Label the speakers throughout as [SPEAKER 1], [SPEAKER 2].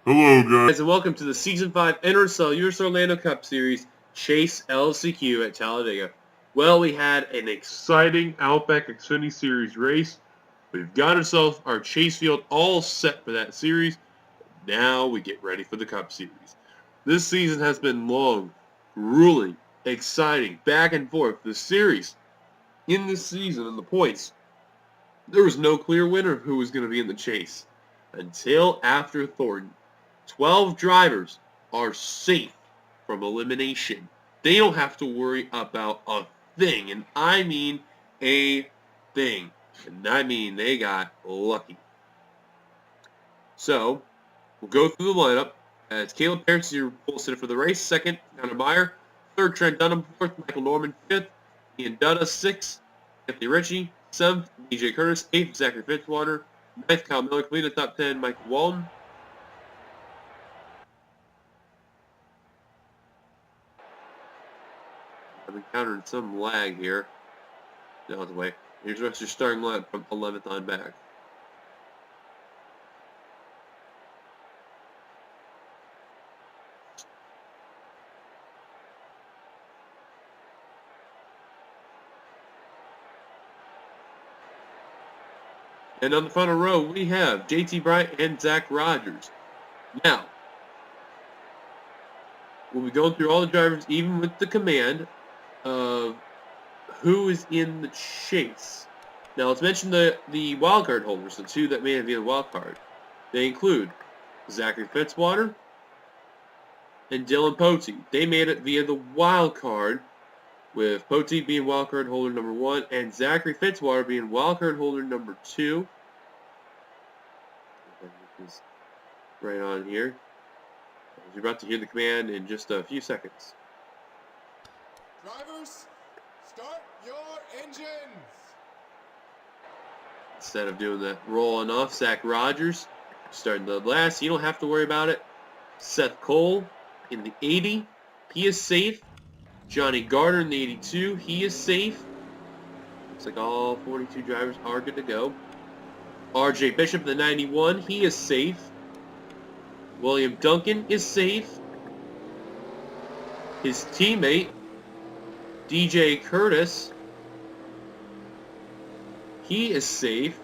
[SPEAKER 1] Hello, guys.
[SPEAKER 2] And welcome to the Season 5 NRSL US Orlando Cup Series Chase LCQ at Talladega. Well, we had an exciting Outback Xfinity Series race. We've got ourselves our chase field all set for that series. Now we get ready for the Cup Series. This season has been long, grueling, exciting, back and forth. The series in this season and the points, there was no clear winner who was going to be in the chase until after Thornton. 12 drivers are safe from elimination. They don't have to worry about a thing, and I mean a thing. And I mean they got lucky. So, we'll go through the lineup. It's Caleb Parents, your pole sitter for the race. Second, Connor Meyer. Third, Trent Dunham. Fourth, Michael Norman. Fifth, Ian Dutta. Sixth, Anthony Ritchie. Seventh, DJ Curtis. Eighth, Zachary Fitzwater. Ninth, Kyle Miller. Completed the top 10, Michael Walton. I'm encountering some lag here. Out of the way. Here's the rest of your starting line from 11th on back. And on the final row, we have JT Bryant and Zach Rogers. Now, we'll be going through all the drivers, even with the command of who is in the chase. Now, let's mention the wildcard holders, the two that made it via the wildcard. They include Zachary Fitzwater and Dylan Potey. They made it via the wildcard, with Potey being wildcard holder number 1 and Zachary Fitzwater being wildcard holder number 2. Right on here. You're about to hear the command in just a few seconds.
[SPEAKER 3] Drivers, start your engines.
[SPEAKER 2] Instead of doing the rolling off, Zach Rogers starting the last. You don't have to worry about it. Seth Cole in the 80. He is safe. Johnny Gardner in the 82. He is safe. Looks like all 42 drivers are good to go. RJ Bishop in the 91. He is safe. William Duncan is safe. His teammate, DJ Curtis, he is safe.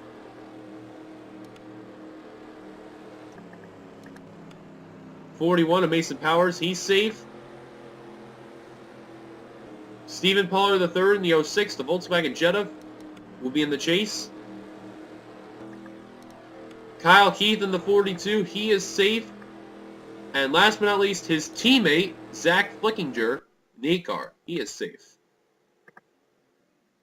[SPEAKER 2] '41 of Mason Powers, he's safe. Stephen Pollard III in the 06, the Volkswagen Jetta, will be in the chase. Kyle Keith in the 42, he is safe. And last but not least, his teammate, Zach Flickinger, NACAR, he is safe.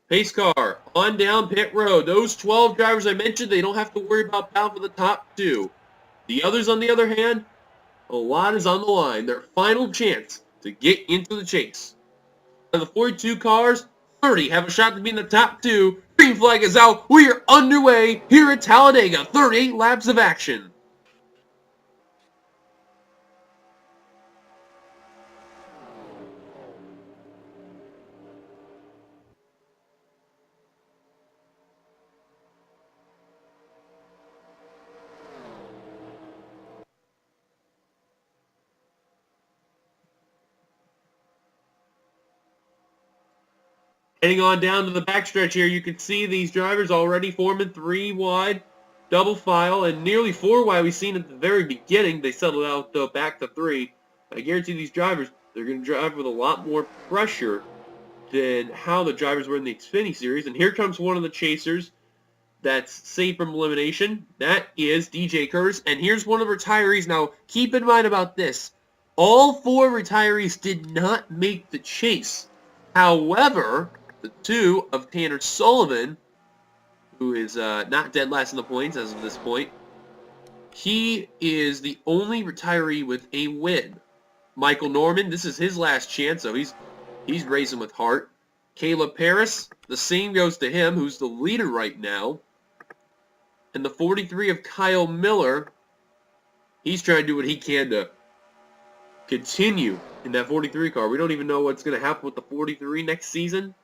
[SPEAKER 2] Pace car, on down pit road. Those 12 drivers I mentioned, they don't have to worry about battling for the top 2. The others, on the other hand, a lot is on the line. Their final chance to get into the chase. Of the 42 cars, 30 have a shot to be in the top 2. Green flag is out. We are underway here at Talladega. 38 laps of action. Heading on down to the backstretch here, you can see these drivers already forming 3 wide, double file, and nearly 4 wide. We've seen at the very beginning. They settled out back to 3. I guarantee these drivers, they're going to drive with a lot more pressure than how the drivers were in the Xfinity Series. And here comes one of the chasers that's safe from elimination. That is DJ Curtis. And here's one of the retirees. Now, keep in mind about this. All 4 retirees did not make the chase. However, the 2 of Tanner Sullivan, who is not dead last in the points as of this point, he is the only retiree with a win. Michael Norman, this is his last chance, so he's racing with heart. Caleb Paris, the same goes to him, who's the leader right now. And the 43 of Kyle Miller, he's trying to do what he can to continue in that 43 car. We don't even know what's going to happen with the 43 next season.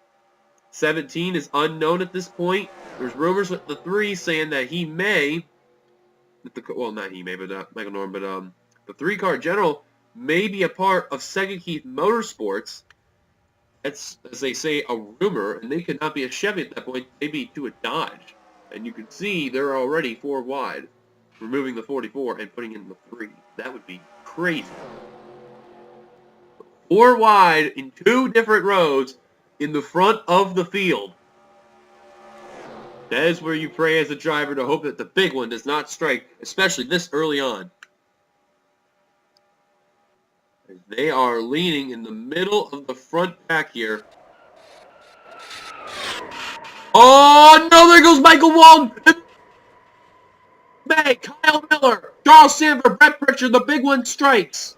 [SPEAKER 2] 17 is unknown at this point. There's rumors with the 3 saying that he may well, not he, maybe not Michael Norman, but the 3-car general may be a part of Second Keith Motorsports. That's, as they say, a rumor, and they could not be a Chevy at that point. They'd be to a Dodge. And you can see they're already 4 wide, removing the 44 and putting in the 3. That would be crazy. 4 wide in 2 different rows in the front of the field. That is where you pray as a driver to hope that the big one does not strike, especially this early on. They are leaning in the middle of the front pack here. Oh, no, there goes Michael Walton. May, Kyle Miller, Charles Sanford, Brett Pritchard, the big one strikes.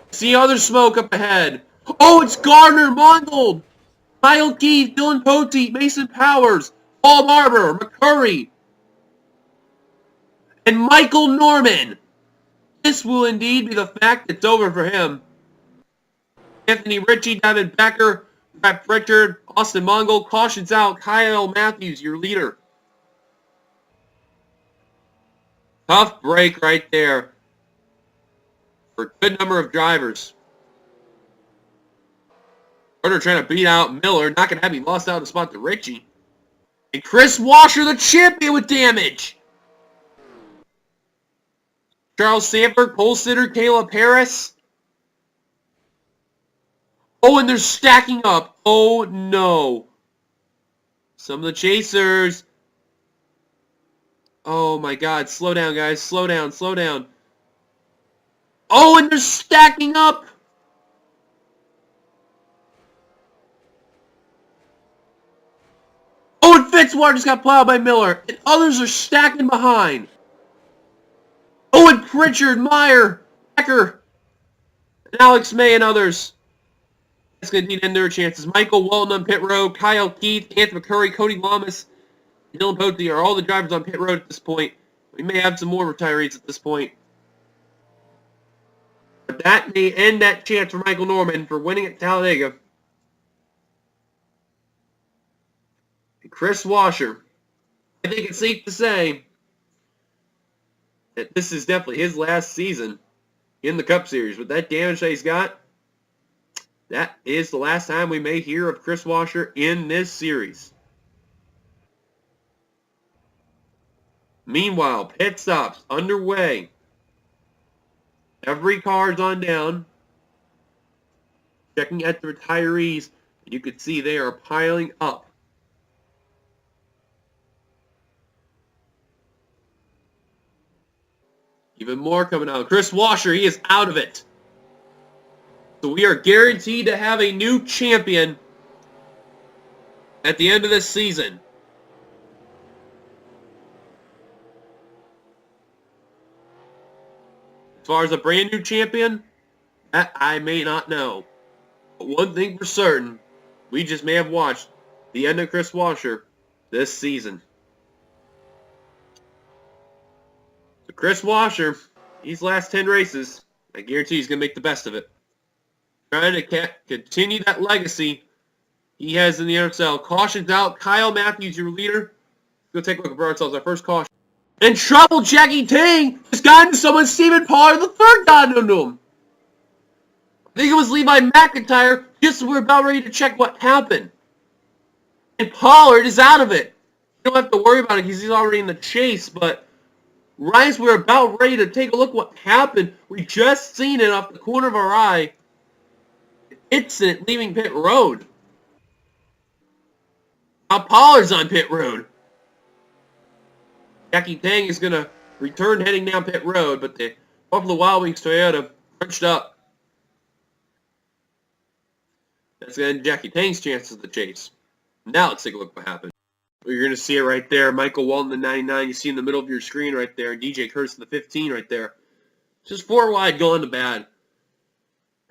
[SPEAKER 2] See other smoke up ahead. Oh, it's Gardner, Mongold, Kyle Keith, Dylan Poteet, Mason Powers, Paul Barber, McCurry, and Michael Norman. This will indeed be the fact that's over for him. Anthony Ritchie, David Becker, Brett Pritchard, Austin Mongold, cautions out. Kyle Matthews, your leader. Tough break right there for a good number of drivers. Carter trying to beat out Miller. Not going to have him lost out the spot to Ritchie. And Chris Washer, the champion, with damage. Charles Sanford, pole sitter, Caleb Harris. Oh, and they're stacking up. Oh, no. Some of the chasers. Oh, my God. Slow down, guys. Slow down. Slow down. Oh, and they're stacking up. Oh, and Fitzwater just got plowed by Miller. And others are stacking behind. Oh, and Pritchard, Meyer, Becker, and Alex May and others. That's going to need to end their chances. Michael Walton on pit road, Kyle Keith, Anthony McCurry, Cody Lamas, and Dylan Poteet are all the drivers on pit road at this point. We may have some more retirees at this point. But that may end that chance for Michael Norman for winning at Talladega. And Chris Washer, I think it's safe to say that this is definitely his last season in the Cup Series. With that damage that he's got, that is the last time we may hear of Chris Washer in this series. Meanwhile, pit stops underway. Every car's on down. Checking at the retirees, you can see they are piling up. Even more coming out. Chris Washer, he is out of it. So we are guaranteed to have a new champion at the end of this season. As far as a brand new champion, that I may not know. But one thing for certain, we just may have watched the end of Chris Washer this season. So Chris Washer, these last 10 races, I guarantee he's going to make the best of it. Trying to continue that legacy he has in the NRSL. Cautions out. Kyle Matthews, your leader. Let's go take a look at ourselves. Our first caution. In trouble, Jackie Tang has gotten someone. Stephen Pollard, the third got into him. I think it was Levi McIntyre. Just we're about ready to check what happened. And Pollard is out of it. You don't have to worry about it because he's already in the chase. But right as we're about ready to take a look what happened, we just seen it off the corner of our eye. Incident leaving pit road. Now Pollard's on pit road. Jackie Tang is going to return heading down pit road, but the Buffalo Wild Wings Toyota crunched up. That's going to end Jackie Tang's chances of the chase. Now let's take a look at what happened. You're going to see it right there. Michael Walton, the 99. You see in the middle of your screen right there. DJ Curtis, the 15 right there. Just 4 wide going to bad.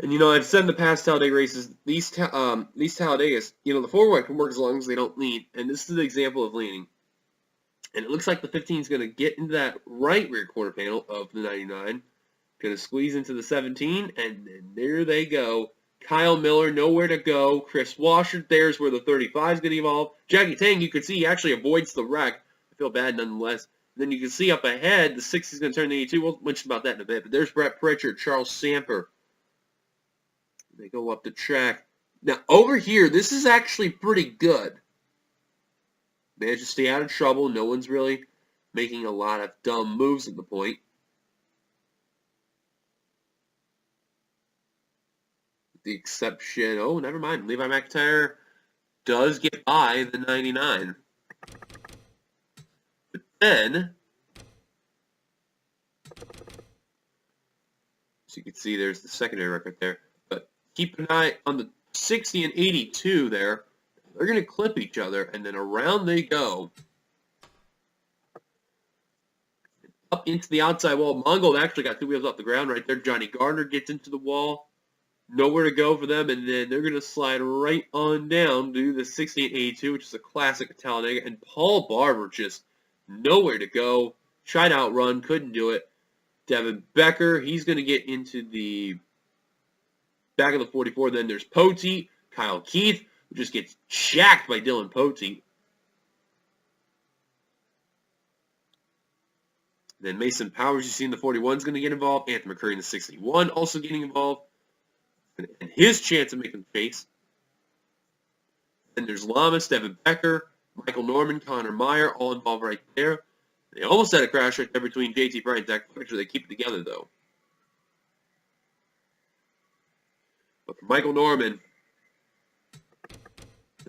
[SPEAKER 2] And, you know, I've said in the past Talladega races, these Talladegas, you know, the 4 wide can work as long as they don't lean. And this is an example of leaning. And it looks like the 15 is going to get into that right rear quarter panel of the 99. Going to squeeze into the 17, and then there they go. Kyle Miller, nowhere to go. Chris Washer, there's where the 35 is going to evolve. Jackie Tang, you can see he actually avoids the wreck. feel bad nonetheless. And then you can see up ahead, the 60 is going to turn to 82. We'll mention about that in a bit. But there's Brett Pritchard, Charles Samper. They go up the track. Now, over here, this is actually pretty good. Managed to stay out of trouble. No one's really making a lot of dumb moves at the point. The exception, oh, never mind. Levi McIntyre does get by the 99. But then, as you can see, there's the secondary record there. But keep an eye on the 60 and 82 there. They're going to clip each other, and then around they go. Up into the outside wall. Mongold actually got 2 wheels off the ground right there. Johnny Gardner gets into the wall. Nowhere to go for them, and then they're going to slide right on down to the 60 and 82, which is a classic Talladega. And Paul Barber just nowhere to go. Tried to outrun, couldn't do it. Devin Becker, he's going to get into the back of the 44. Then there's Poteet. Kyle Keith, who just gets jacked by Dylan Poteet. Then Mason Powers, you see in the 41, is going to get involved. Anthony McCurry in the 61 also getting involved. And his chance of making the chase. Then there's Lamas, Devin Becker, Michael Norman, Connor Meyer, all involved right there. They almost had a crash right there between JT Bryant and Zach Fletcher. They keep it together, though. But for Michael Norman,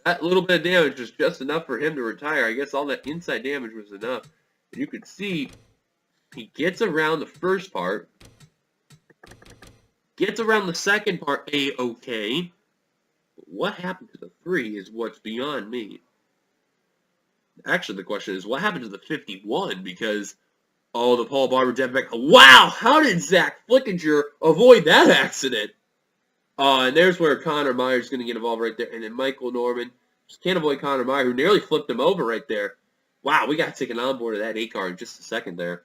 [SPEAKER 2] that little bit of damage was just enough for him to retire. I guess all that inside damage was enough. And you can see he gets around the first part. Gets around the second part A-okay. But what happened to the 3 is what's beyond me. Actually, the question is, what happened to the 51? Because, oh, the Paul Barber, Devin Becker. Wow! How did Zach Flickinger avoid that accident? And there's where Connor Meyer's going to get involved right there. And then Michael Norman. Just can't avoid Connor Meyer, who nearly flipped him over right there. Wow, we got to take an onboard of that 8 car in just a second there.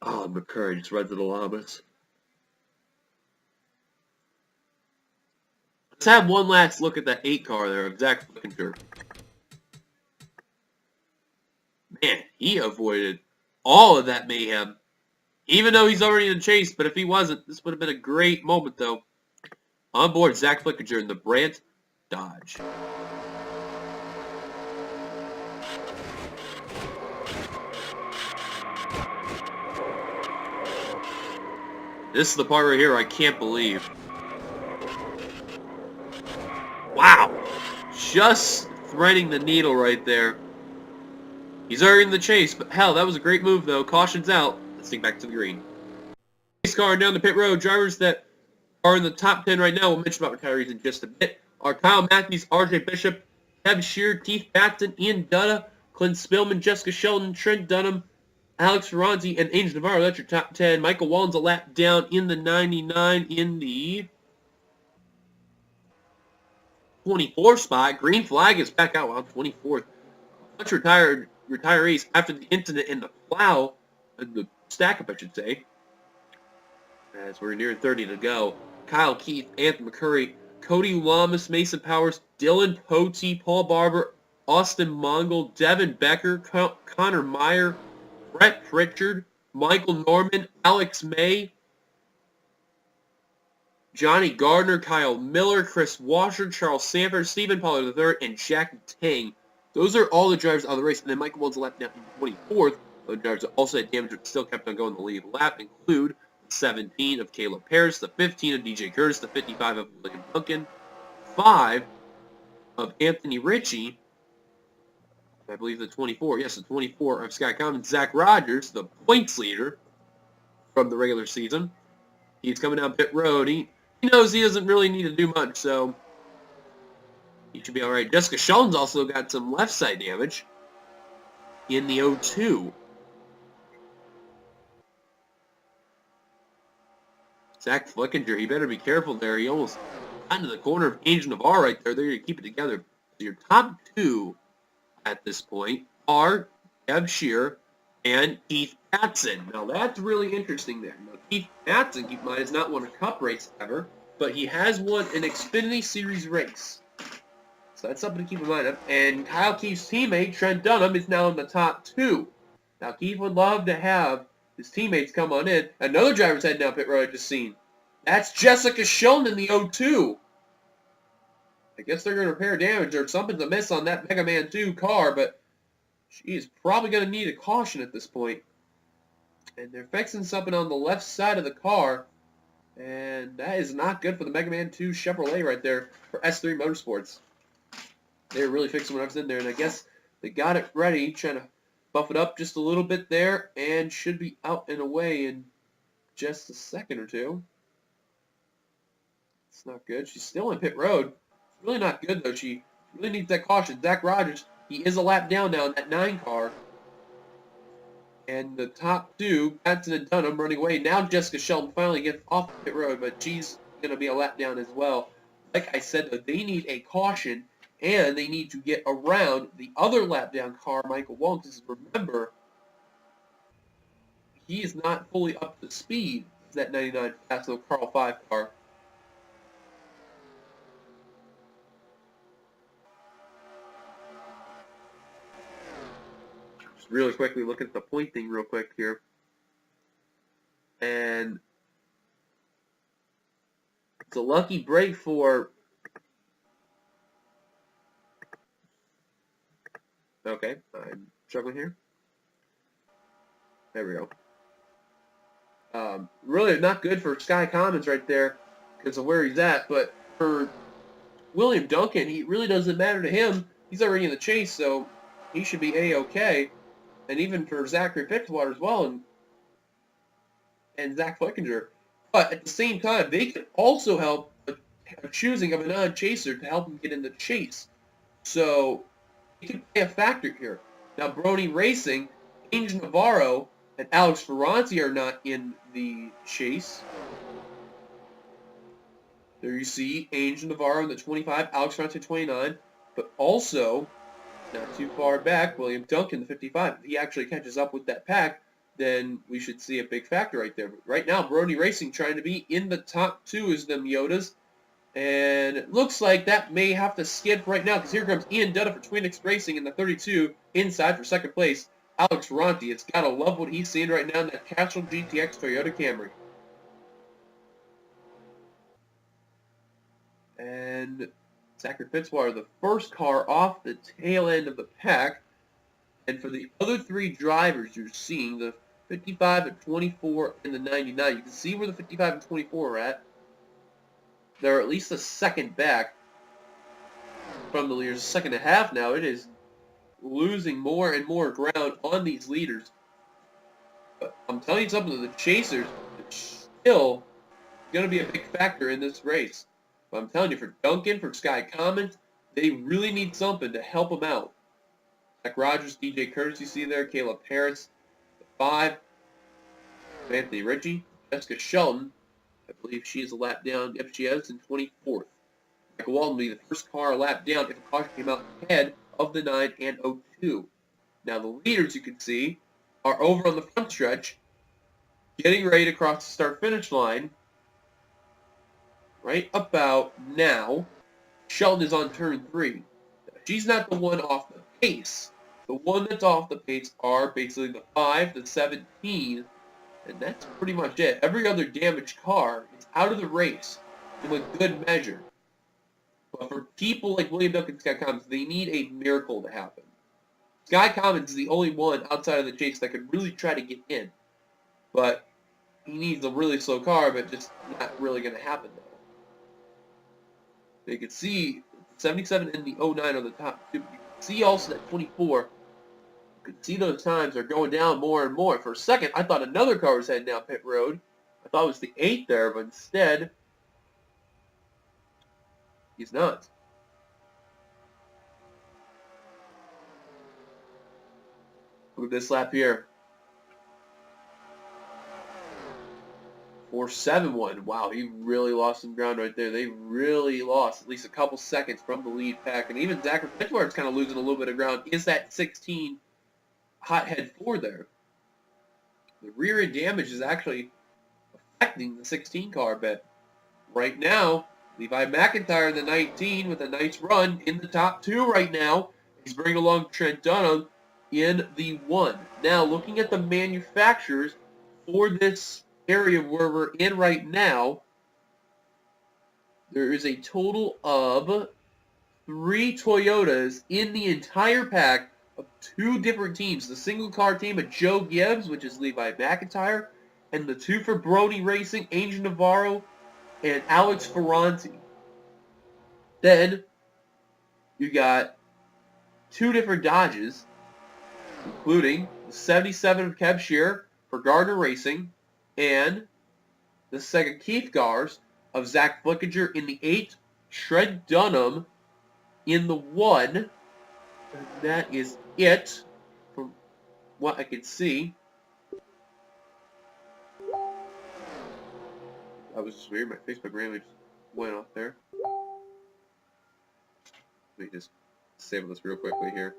[SPEAKER 2] Oh, McCurry just runs to the Llamas. Let's have one last look at that 8 car there of Zach Flickinger. Man, he avoided all of that mayhem. Even though he's already in the chase, but if he wasn't, this would have been a great moment, though. On board, Zach Flickinger in the Brandt Dodge. This is the part right here I can't believe. Wow! Just threading the needle right there. He's already in the chase, but hell, that was a great move, though. Caution's out. Let's take back to the green. Race car down the pit road. Drivers that are in the top 10 right now, we'll mention about retirees in just a bit, are Kyle Matthews, RJ Bishop, Kev Shear, Keith Batson, Ian Dutta, Clint Spillman, Jessica Sheldon, Trent Dunham, Alex Ferranti, and Angel Navarro. That's your top 10. Michael Wallen's a lap down in the 99 in the 24 spot. Green flag is back out on 24th. Bunch of retirees after the incident in the plow, the stack-up, I should say. As we're near 30 to go. Kyle Keith, Anthony McCurry, Cody Lamas, Mason Powers, Dylan Poteet, Paul Barber, Austin Mongold, Devin Becker, Connor Meyer, Brett Pritchard, Michael Norman, Alex May, Johnny Gardner, Kyle Miller, Chris Washer, Charles Sanford, Stephen Pollard III, and Jack Tang. Those are all the drivers on the race. And then Michael Wallen's lap down in 24th. The drivers that also had damage but still kept on going the lead lap include the 17 of Caleb Paris, the 15 of DJ Curtis, the 55 of William Duncan, 5 of Anthony Ritchie, I believe the 24, yes, the 24 of Scott Commons, Zach Rogers, the points leader from the regular season. He's coming down pit road. He knows he doesn't really need to do much, so he should be all right. Jessica Sheldon's also got some left side damage in the 02. Zach Flickinger, he better be careful there. He almost got into the corner of Angel Navarro right there. They're going to keep it together. So your top 2 at this point are Kev Shear and Keith Batson. Now that's really interesting there. Now Keith Batson, keep in mind, has not won a cup race ever, but he has won an Xfinity Series race. So that's something to keep in mind. And Kyle Keefe's teammate, Trent Dunham, is now in the top 2. Now, Keefe would love to have his teammates come on in. Another driver's heading down pit road I just seen. That's Jessica Sheldon in the 02. I guess they're going to repair damage or something's amiss on that Mega Man 2 car, but she is probably going to need a caution at this point. And they're fixing something on the left side of the car. And that is not good for the Mega Man 2 Chevrolet right there for S3 Motorsports. They were really fixing whatever's in there, and I guess they got it ready, trying to buff it up just a little bit there, and should be out and away in just a second or two. It's not good. She's still in pit road. It's really not good, though. She really needs that caution. Zach Rogers, he is a lap down now in that 9 car. And the top 2, Benson and Dunham, running away. Now Jessica Sheldon finally gets off the pit road, but she's going to be a lap down as well. Like I said, though, they need a caution, and they need to get around the other lap down car, Michael Wong. Because remember, he is not fully up to speed as that 99 Paso Carl 5 car. Just really quickly look at the point thing real quick here. And it's a lucky break for... Okay, I'm struggling here. There we go. Really not good for Sky Commons right there because of where he's at, but for William Duncan, he really doesn't matter to him. He's already in the chase, so he should be A-okay. And even for Zachary Fitzwater as well, and Zach Flickinger. But at the same time, they could also help a choosing of a non-chaser to help him get in the chase. So it could play a factor here. Now, Brony Racing, Angel Navarro, and Alex Ferranti are not in the chase. There you see Angel Navarro in the 25, Alex Ferranti 29, but also, not too far back, William Duncan, the 55. If he actually catches up with that pack, then we should see a big factor right there. But right now, Brony Racing trying to be in the top 2 as them Yodas. And it looks like that may have to skid right now because here comes Ian Dutta for Twinix Racing in the 32 inside for second place. Alex Ferranti, it's got to love what he's seeing right now in that Castrol GTX Toyota Camry. And Zachary Fitzwater, the first car off the tail end of the pack. And for the other 3 drivers you're seeing, the 55 and 24 and the 99, you can see where the 55 and 24 are at. They're at least a second back from the leaders. A second and a half now. It is losing more and more ground on these leaders. But I'm telling you something, the chasers are still going to be a big factor in this race. But I'm telling you, for Duncan, for Sky Commons, they really need something to help them out. Zach Rogers, DJ Curtis, you see there, Caleb Harris, the 5, Anthony Ritchie, Jessica Sheldon. I believe she is a lap down. Yep, she is in 24th. Michael Walton will be the first car a lap down if a caution came out ahead of the 9 and 02. Now the leaders, you can see, are over on the front stretch, getting ready to cross the start-finish line. Right about now, Sheldon is on turn 3. Now, she's not the one off the pace. The one that's off the pace are basically the 5, the 17, and that's pretty much it. Every other damaged car is out of the race in a good measure. But for people like William Duncan and Sky Commons, they need a miracle to happen. Sky Commons is the only one outside of the chase that could really try to get in. But he needs a really slow car, but just not really going to happen, though. You can see 77 and the 09 are the top 2. You can see also that 24. You can see those times are going down more and more. For a second, I thought another car was heading down pit road. I thought it was the 8 there, but instead, he's not. Look at this lap here. 4.71. Wow, he really lost some ground right there. They really lost at least a couple seconds from the lead pack. And even Zachary Fitzwater's kind of losing a little bit of ground. Is that 16 hothead 4 there? The rear end damage is actually affecting the 16 car a bit. Right now, Levi McIntyre in the 19 with a nice run in the top 2 right now. He's bringing along Trent Dunham in the 1. Now, looking at the manufacturers for this area where we're in right now, there is a total of 3 Toyotas in the entire pack of 2 different teams. The single car team of Joe Gibbs, which is Levi McIntyre, and the 2 for Brony Racing, Angel Navarro, and Alex Ferranti. Then, you got 2 different Dodges, including the 77 of Kev Shearer for Gardner Racing, and the second Keith Gars of Zach Flickinger in the 8, Trent Dunham in the 1, and that is it from what I can see. That was just weird. My Facebook randomly just went off there. Let me just save this real quickly here.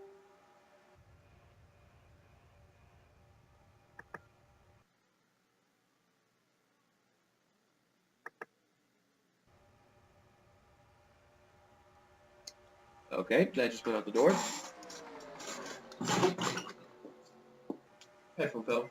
[SPEAKER 2] Okay, that just went out the door. Headphone fell.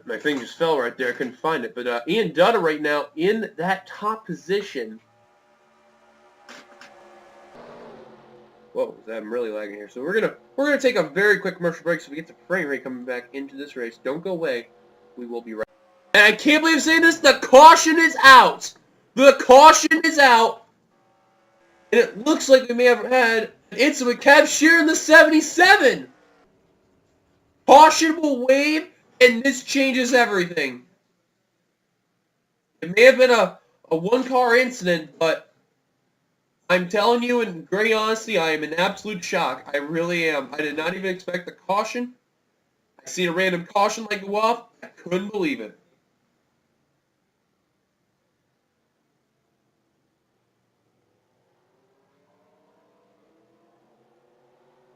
[SPEAKER 2] My thing just fell right there. I couldn't find it. But Ian Dutta right now in that top position. Whoa, I'm really lagging here. So we're gonna take a very quick commercial break so we get the frame rate coming back into this race. Don't go away. We will be right. And I can't believe I'm saying this. The caution is out. The caution is out. And it looks like we may have had an incident with Kev Shearer in the 77. Caution will wave, and this changes everything. It may have been a one-car incident, but I'm telling you in great honesty, I am in absolute shock. I really am. I did not even expect the caution. I seen a random caution light go off. I couldn't believe it.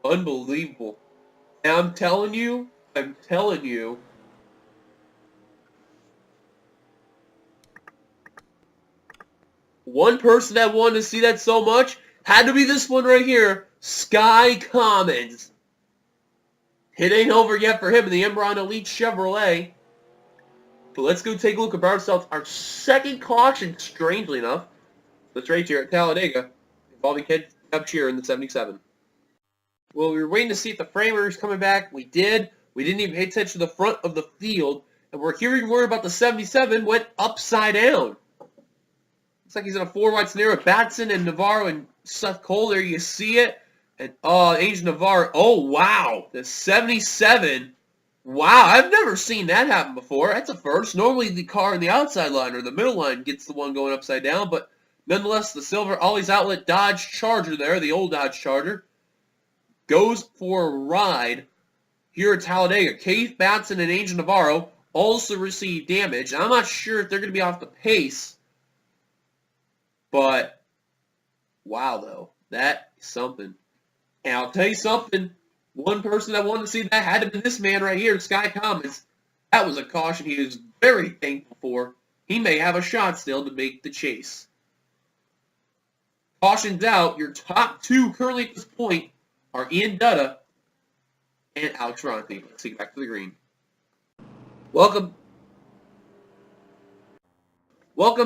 [SPEAKER 2] Unbelievable. And I'm telling you, one person that wanted to see that so much had to be this one right here, Sky Commons. It ain't over yet for him in the Emron Elite Chevrolet. But let's go take a look at ourselves. Our second caution, strangely enough, this race here at Talladega, involving Kev Shearer in the 77. Well, we were waiting to see if the frame rate was coming back. We did. We didn't even pay attention to the front of the field. And we're hearing word about the 77 went upside down. Looks like he's in a 4-wide scenario. Batson and Navarro and Seth Cole. There you see it. And, Angel Navarro. Oh, wow. The 77. Wow, I've never seen that happen before. That's a first. Normally the car in the outside line or the middle line gets the one going upside down. But nonetheless, the silver Ollie's Outlet Dodge Charger there, the old Dodge Charger, goes for a ride here at Talladega. Keith Batson and Angel Navarro also received damage. I'm not sure if they're going to be off the pace. But, wow, though. That is something. And I'll tell you something. One person that wanted to see that had to be this man right here, Sky Commons. That was a caution he was very thankful for. He may have a shot still to make the chase. Caution's out. Your top 2 currently at this point are Ian Dutta and Alex Ferranti. Let's take it back to the green. Welcome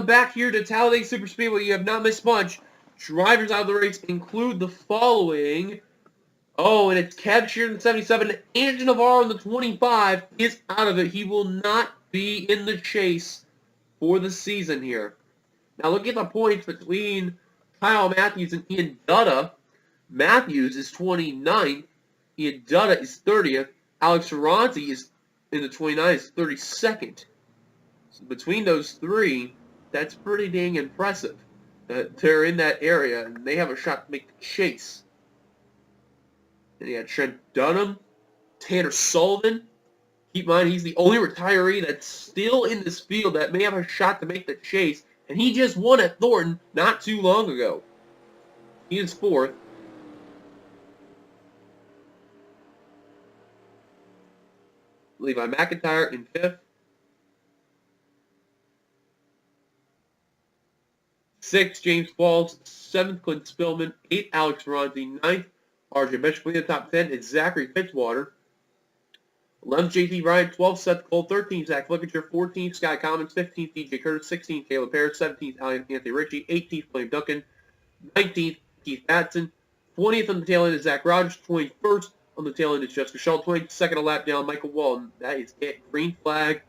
[SPEAKER 2] back here to Talladega Super Speedway. You have not missed much. Drivers out of the race include the following. Oh, and it's Kev Shearer in the 77. Angel Navarro in the 25 is out of it. He will not be in the chase for the season here. Now look at the points between Kyle Matthews and Ian Dutta. Matthews is 29th. Ian Dutta is 30th. Alex Ferranti is in the 29th, is 32nd. So between those 3, that's pretty dang impressive. They're in that area, and they have a shot to make the chase. Then you got Trent Dunham, Tanner Sullivan. Keep in mind, he's the only retiree that's still in this field that may have a shot to make the chase. And he just won at Thornton not too long ago. He is 4th. Levi McIntyre in 5th. 6th, James Qualls. 7th, Clint Spillman. 8th, Alex Ferranti. 9th, RJ Bishop. In the top 10 is Zachary Fitzwater. 11th, JT Bryant. 12th, Seth Cole. 13th, Zach Flickinger. 14th, Sky Commons. 15th, DJ Curtis. 16th, Caleb Harris. 17th, Anthony Ritchie. 18th, William Duncan. 19th, Keith Batson. 20th on the tail end is Zach Rogers. 21st on the tail end is Jessica Shull. 22nd a lap down, Michael Walton. That is it. Green flag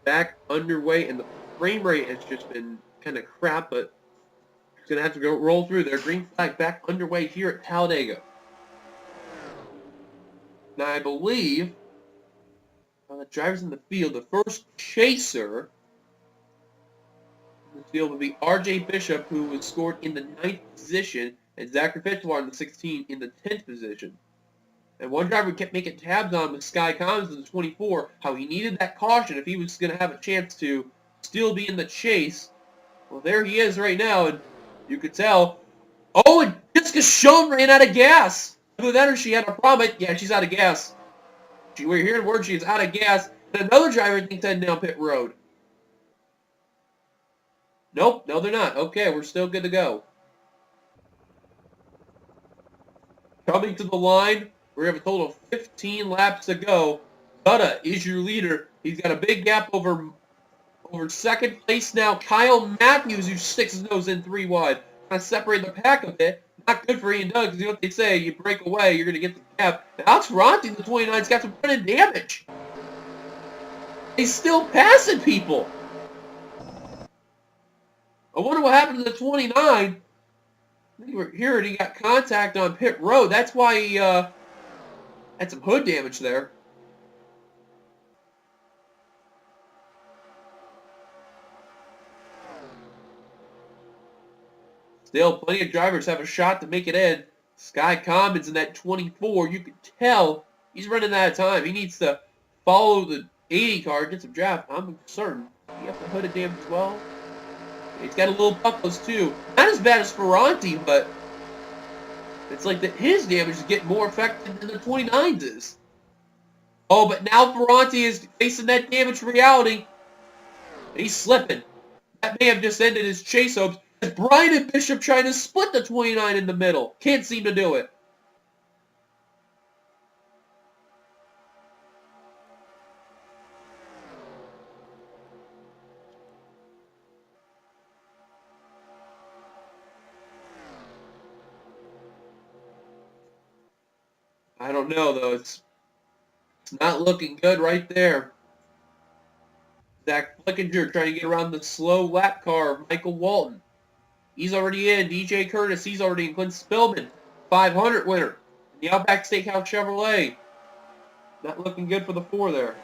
[SPEAKER 2] back underway, and the frame rate has just been kind of crap, but it's going to have to go roll through there. Green flag back underway here at Talladega. Now, I believe the drivers in the field, the first chaser in the field would be RJ Bishop, who was scored in the 9th position, and Zachary Fitzwater in the 16th in the 10th position. And one driver kept making tabs on was Sky Commons in the 24, how he needed that caution if he was going to have a chance to still be in the chase. Well, there he is right now, and you could tell. Oh, and Jessica Schoen ran out of gas. Either that or she had a problem. Yeah, she's out of gas. We're hearing word she is out of gas. And another driver thinks heading down pit road. Nope, no they're not. Okay, we're still good to go. Coming to the line, we have a total of 15 laps to go. Dutta is your leader. He's got a big gap over second place now. Kyle Matthews, who sticks his nose in 3 wide. Kind of separate the pack a bit. Not good for Ian Doug, because you know what they say, you break away, you're going to get the gap. And Alex Ferranti, the 29's got some front-end damage. He's still passing people. I wonder what happened to the 29. I think we're hearing he got contact on pit road. That's why he had some hood damage there. Still, plenty of drivers have a shot to make it in. Sky Commons in that 24, you can tell he's running out of time. He needs to follow the 80 car, get some draft. I'm certain. He have the hooded damage as well. He's got a little buckles too. Not as bad as Ferranti, but it's like that his damage is getting more effective than the 29's is. Oh, but now Ferranti is facing that damage reality. He's slipping. That may have just ended his chase hopes. As Bryant and Bishop trying to split the 29 in the middle. Can't seem to do it. I don't know, though. It's not looking good right there. Zach Flickinger trying to get around the slow lap car of Michael Walton. He's already in. DJ Curtis, he's already in. Clint Spillman, 500 winner. The Outback Steakhouse Chevrolet. Not looking good for the 4 there.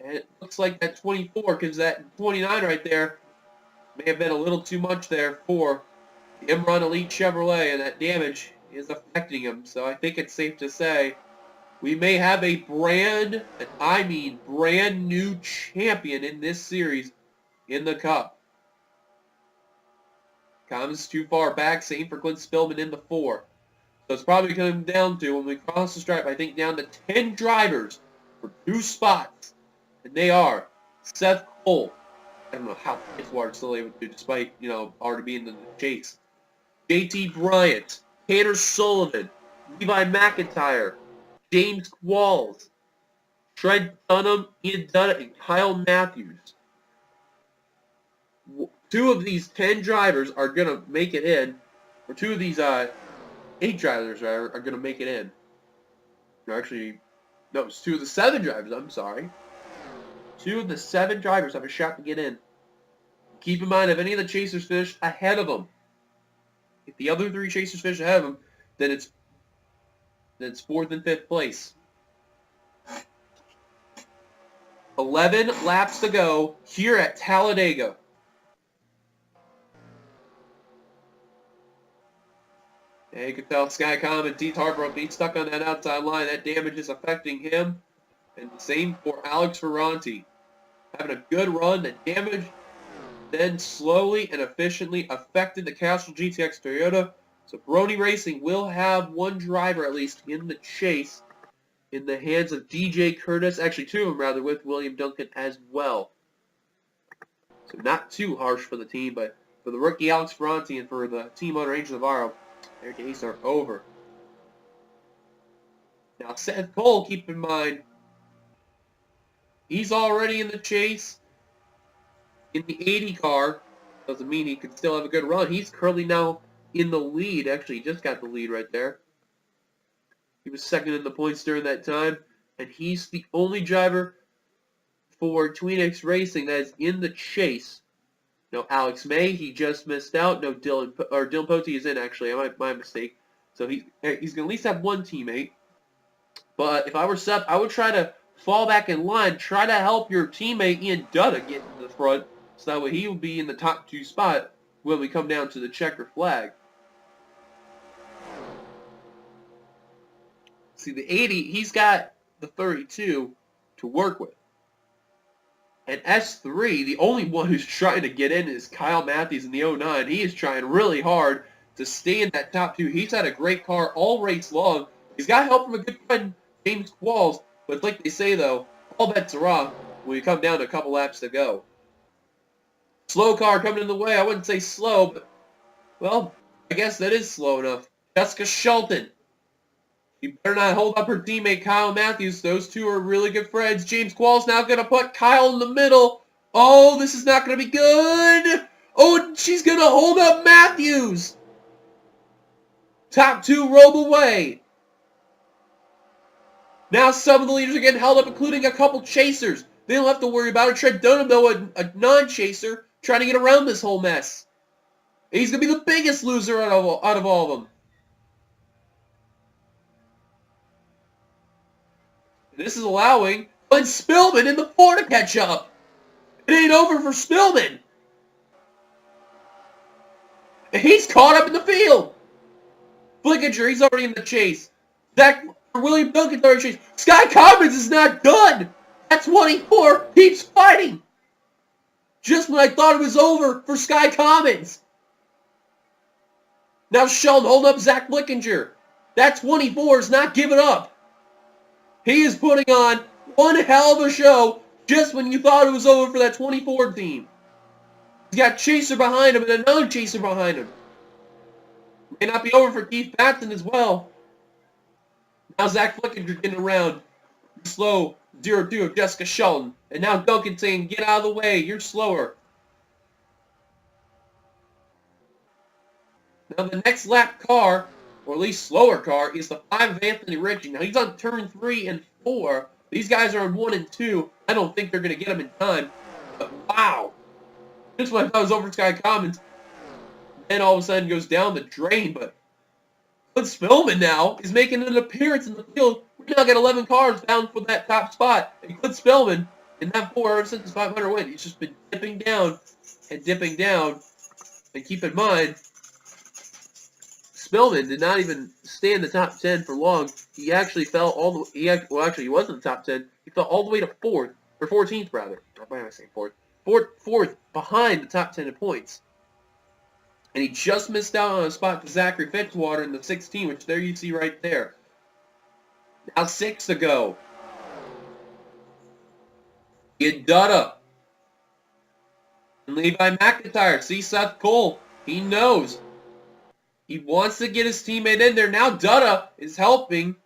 [SPEAKER 2] And it looks like that 24, because that 29 right there may have been a little too much there for the Imron Elite Chevrolet, and that damage is affecting him. So I think it's safe to say we may have a brand, and I mean brand new champion in this series in the Cup. Comes too far back, same for Clint Spillman in the 4. So it's probably coming down to, when we cross the stripe, I think down to 10 drivers for 2 spots. And they are Seth Cole. I don't know how Fitzwater's still able to do, despite, already being in the chase. JT Bryant, Tanner Sullivan, Levi McIntyre, James Qualls, Trent Dunham, Ian Dutta, and Kyle Matthews. 2 of these 10 drivers are going to make it in, or 2 of these 8 drivers are going to make it in. No, actually, no, it's 2 of the 7 drivers, I'm sorry. 2 of the 7 drivers have a shot to get in. Keep in mind, if any of the chasers finish ahead of them, if the other 3 chasers finish ahead of them, then it's 4th and 5th place. 11 laps to go here at Talladega. Yeah, you can tell Sky Common, Deep Harborough, he's stuck on that outside line. That damage is affecting him. And the same for Alex Ferranti. Having a good run, the damage then slowly and efficiently affected the Castrol GTX Toyota. So Brony Racing will have one driver at least in the chase in the hands of DJ Curtis. Actually, two of them rather, with William Duncan as well. So not too harsh for the team, but for the rookie Alex Ferranti and for the team owner Angel Navarro, their days are over. Now Seth Cole, keep in mind, he's already in the chase in the 80 car. Doesn't mean he could still have a good run. He's currently now in the lead. Actually, he just got the lead right there. He was second in the points during that time. And he's the only driver for Tweenix Racing that is in the chase. No Alex May, he just missed out. No Dylan Pote is in, actually. My mistake. So he's going to at least have one teammate. But if I were Seth, I would try to fall back in line. Try to help your teammate Ian Dutta get to the front. So that way he will be in the top 2 spot when we come down to the checker flag. See, the 80, he's got the 32 to work with. And S3, the only one who's trying to get in is Kyle Matthews in the 09. He is trying really hard to stay in that top 2. He's had a great car all race long. He's got help from a good friend, James Qualls. But like they say, though, all bets are off when you come down to a couple laps to go. Slow car coming in the way. I wouldn't say slow, but, well, I guess that is slow enough. Jessica Shelton. You better not hold up her teammate, Kyle Matthews. Those two are really good friends. James Qualls now going to put Kyle in the middle. Oh, this is not going to be good. Oh, she's going to hold up Matthews. Top 2 roll away. Now some of the leaders are getting held up, including a couple chasers. They don't have to worry about it. Trent Dunham, though, a non-chaser, trying to get around this whole mess. He's going to be the biggest loser out of all of them. This is allowing Glenn Spillman in the 4 to catch up. It ain't over for Spillman. And he's caught up in the field. Flickinger, he's already in the chase. William Duncan's already in the chase. Sky Commons is not done. At 24, keeps fighting. Just when I thought it was over for Sky Commons. Now Sheldon holding up Zach Flickinger. That 24 is not giving up. He is putting on one hell of a show just when you thought it was over for that 24 team. He's got a chaser behind him and another chaser behind him. May not be over for Keith Patton as well. Now Zach Flickinger getting around. Slow 0-2 of Jessica Shelton. And now Duncan saying, get out of the way, you're slower. Now the next lap car, or at least slower car, is the 5 of Anthony Ritchie. Now he's on turn 3 and 4. These guys are on 1 and 2. I don't think they're going to get him in time. But wow. Just when I thought it was over Sky Commons. Then all of a sudden goes down the drain. But Clint Spillman now is making an appearance in the field. We now got 11 cars bound for that top spot. And Clint Spillman, in that 4 ever since his 500 win, he's just been dipping down and dipping down. And keep in mind, Spillman did not even stay in the top 10 for long. He actually fell all the way. He was in the top 10. He fell all the way to 4th, or 14th rather. Why am I saying 4th? 4th behind the top 10 in points. And he just missed out on a spot to Zachary Fitzwater in the 16, which there you see right there. Now 6 to go. Ian Dutta. And Levi McIntyre. See Seth Cole. He knows. He wants to get his teammate in there. Now Dutta is helping.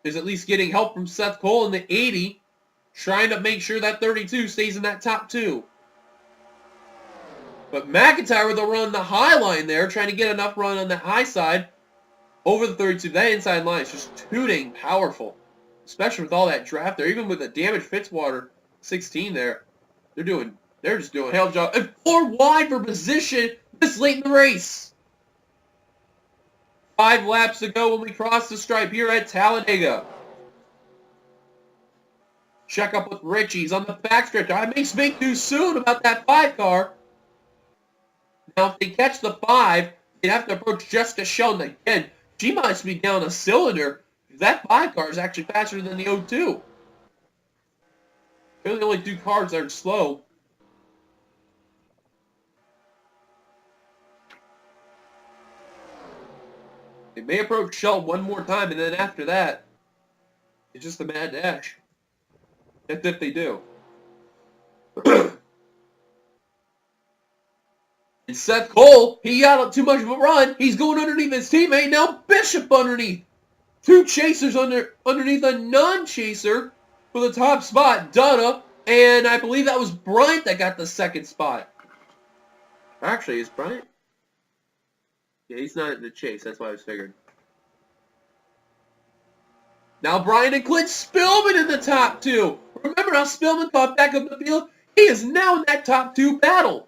[SPEAKER 2] Is at least getting help from Seth Cole in the 80. Trying to make sure that 32 stays in that top 2. But McIntyre with a run the high line there. Trying to get enough run on the high side. Over the 32. That inside line is just tooting powerful. Especially with all that draft there. Even with the damaged Fitzwater 16 there. They're just doing a hell of a job. And 4 wide for position this late in the race. 5 laps to go when we cross the stripe here at Talladega. Check up with Ritchie's on the backstretch. I may speak too soon about that 5 car. Now, if they catch the 5, They'd have to approach Jessica Sheldon again. She must be down a cylinder. That 5 car is actually faster than the 02. They're the only 2 cars that are slow. They may approach Sheldon one more time, and then after that, it's just a mad dash. That's if they do. And Seth Cole, he got too much of a run. He's going underneath his teammate. Now Bishop underneath. 2 chasers underneath a non-chaser for the top spot. Donna, and I believe that was Bryant that got the 2nd spot. Actually, is Bryant? Yeah, he's not in the chase. That's what I was figuring. Now Bryant and Clint Spillman in the top 2. Remember how Spillman caught back up the field? He is now in that top 2 battle.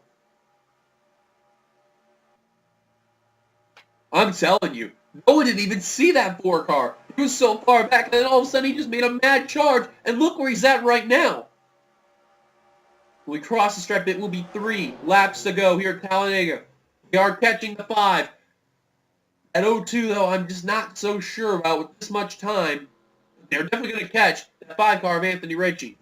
[SPEAKER 2] I'm telling you, no one didn't even see that 4 car. He was so far back, and then all of a sudden he just made a mad charge, and look where he's at right now. When we cross the stripe, it will be 3 laps to go here at Talladega. We are catching the 5. At 02, though, I'm just not so sure about with this much time. They're definitely going to catch the 5 car of Anthony Ritchie.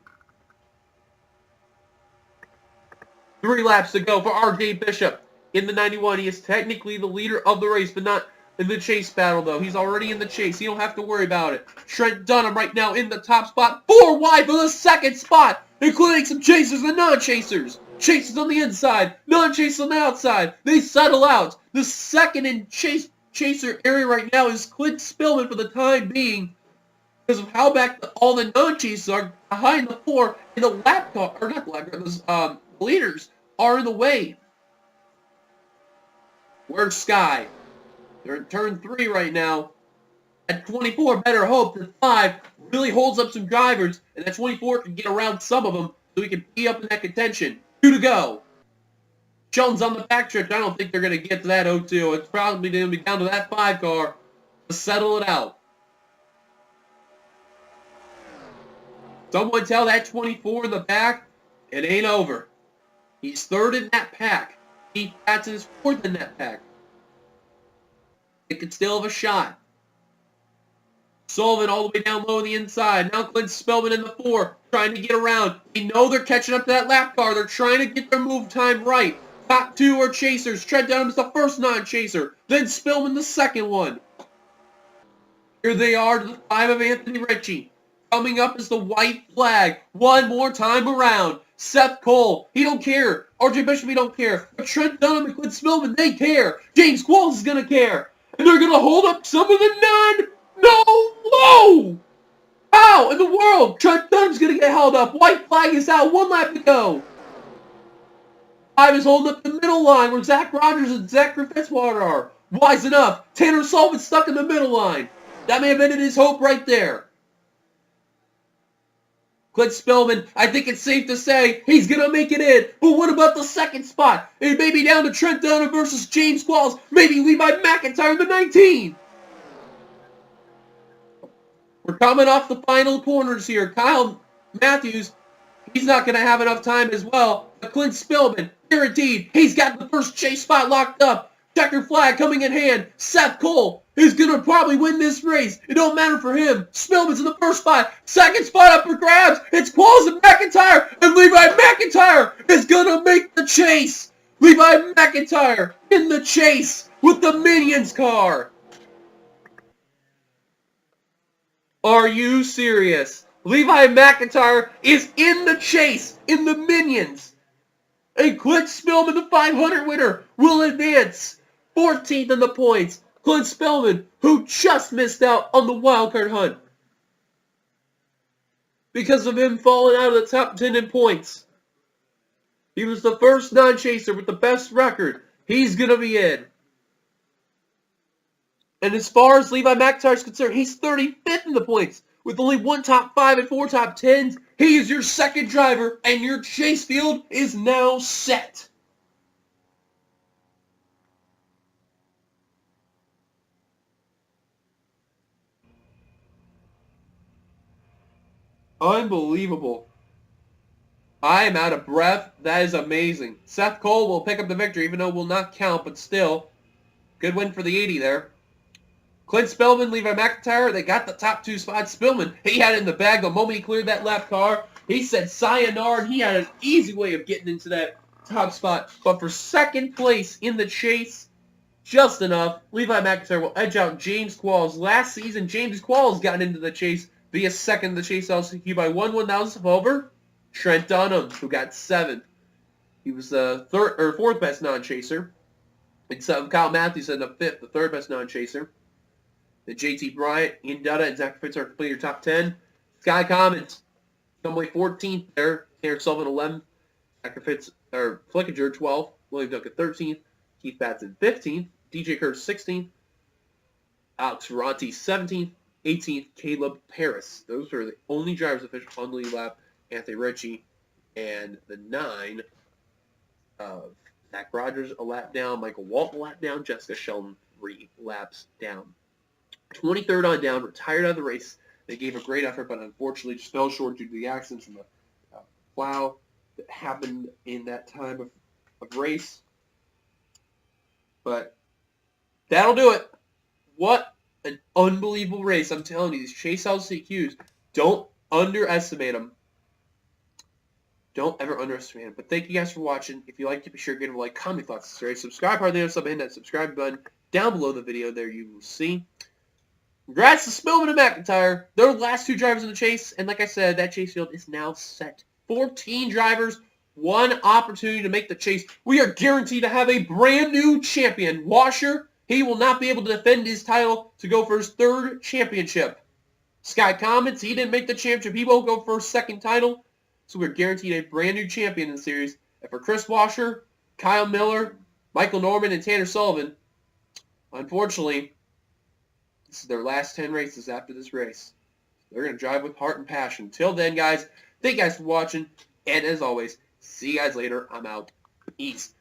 [SPEAKER 2] 3 laps to go for R.J. Bishop. In the 91, he is technically the leader of the race, but not in the chase battle, though. He's already in the chase. You don't have to worry about it. Trent Dunham right now in the top spot. 4 wide for the 2nd spot, including some chasers and non-chasers. Chasers on the inside, non-chasers on the outside. They settle out. The second in chaser area right now is Clint Spillman for the time being, because of how back all the non-chasers are behind the 4, and the lap car, or not the lap car, the leaders are in the way. Where's Sky? They're in turn 3 right now. At 24, better hope that 5 really holds up some drivers, and that 24 can get around some of them so we can be up in that contention. 2 to go. Sheldon's on the backstretch. I don't think they're going to get to that 02. It's probably going to be down to that 5 car to settle it out. Someone tell that 24 in the back, it ain't over. He's 3rd in that pack. Keith Patson is 4th in that pack. It could still have a shot. Sullivan all the way down low on the inside. Now Clint Spillman in the 4, trying to get around. We know they're catching up to that lap car. They're trying to get their move time right. Top 2 are chasers. Trent Dunham is the first non-chaser. Then Spillman the 2nd one. Here they are to the 5 of Anthony Ritchie. Coming up is the white flag. One more time around. Seth Cole, he don't care. R.J. Bishop, he don't care. But Trent Dunham and Clint Spillman, they care. James Qualls is going to care. And they're going to hold up some of the No! Whoa! How in the world? Trent Dunham's going to get held up. White flag is out. 1 lap to go. 5 is holding up the middle line where Zach Rogers and Zachary Fitzwater are. Wise enough. Tanner Sullivan's stuck in the middle line. That may have ended his hope right there. Clint Spillman, I think it's safe to say he's going to make it in. But what about the 2nd spot? It may be down to Trent Dunham versus James Qualls. Maybe Levi McIntyre in the 19. We're coming off the final corners here. Kyle Matthews, he's not going to have enough time as well. But Clint Spillman, guaranteed, he's got the first chase spot locked up. Checker flag coming in hand. Seth Cole is going to probably win this race. It don't matter for him. Spillman's in the 1st spot. 2nd spot up for grabs. It's Qualls and McIntyre. And Levi McIntyre is going to make the chase. Levi McIntyre in the chase with the Minions car. Are you serious? Levi McIntyre is in the chase in the Minions. And Clint Spillman, the 500 winner, will advance. 14th in the points. Clint Spillman, who just missed out on the wildcard hunt because of him falling out of the top 10 in points. He was the first non-chaser with the best record. He's going to be in. And as far as Levi McIntyre is concerned, he's 35th in the points with only 1 top 5 and 4 top 10s. He is your 2nd driver, and your chase field is now set. Unbelievable. I am out of breath. That is amazing. Seth Cole will pick up the victory, even though it will not count, but still. Good win for the 80 there. Clint Spillman, Levi McIntyre, they got the top 2 spots. Spillman, he had it in the bag the moment he cleared that left car. He said sayonara, and he had an easy way of getting into that top spot. But for second place in the chase, just enough. Levi McIntyre will edge out James Qualls. Last season, James Qualls got into the chase via second in the chase LCQ by 1/1000th over Trent Dunham, who got 7th. He was the 4th best non-chaser. And Kyle Matthews ended up 5th, the 3rd best non-chaser. Then JT Bryant, Ian Dutta, and Zach Fitz are completing your top 10. Sky Commons, come away 14th there. Tanner Sullivan 11th. Zach Fitz, or Flickinger 12th. William Duncan 13th. Keith Batson 15th. DJ Curtis 16th. Alex Ferranti 17th. 18th, Caleb Paris. Those are the only drivers official on the lead lap. Anthony Ritchie and the 9 of Zach Rogers a lap down. Michael Walton a lap down. Jessica Sheldon 3 laps down. 23rd on down, retired out of the race. They gave a great effort, but unfortunately just fell short due to the accidents from the plow that happened in that time of race. But that'll do it. What an unbelievable race. I'm telling you, these Chase LCQs, don't underestimate them. Don't ever underestimate them. But thank you guys for watching. If you liked it, be sure to give a like, comment, thoughts, subscribe, hit that subscribe button down below the video. There you will see. Congrats to Spillman and McIntyre. They're the last 2 drivers in the chase. And like I said, that chase field is now set. 14 drivers, 1 opportunity to make the chase. We are guaranteed to have a brand new champion. Washer, he will not be able to defend his title to go for his 3rd championship. Sky Commons, he didn't make the championship. He won't go for his 2nd title. So we're guaranteed a brand new champion in the series. And for Chris Washer, Kyle Miller, Michael Norman, and Tanner Sullivan, unfortunately, this is their last 10 races after this race. They're going to drive with heart and passion. Till then, guys, thank you guys for watching. And as always, see you guys later. I'm out. Peace.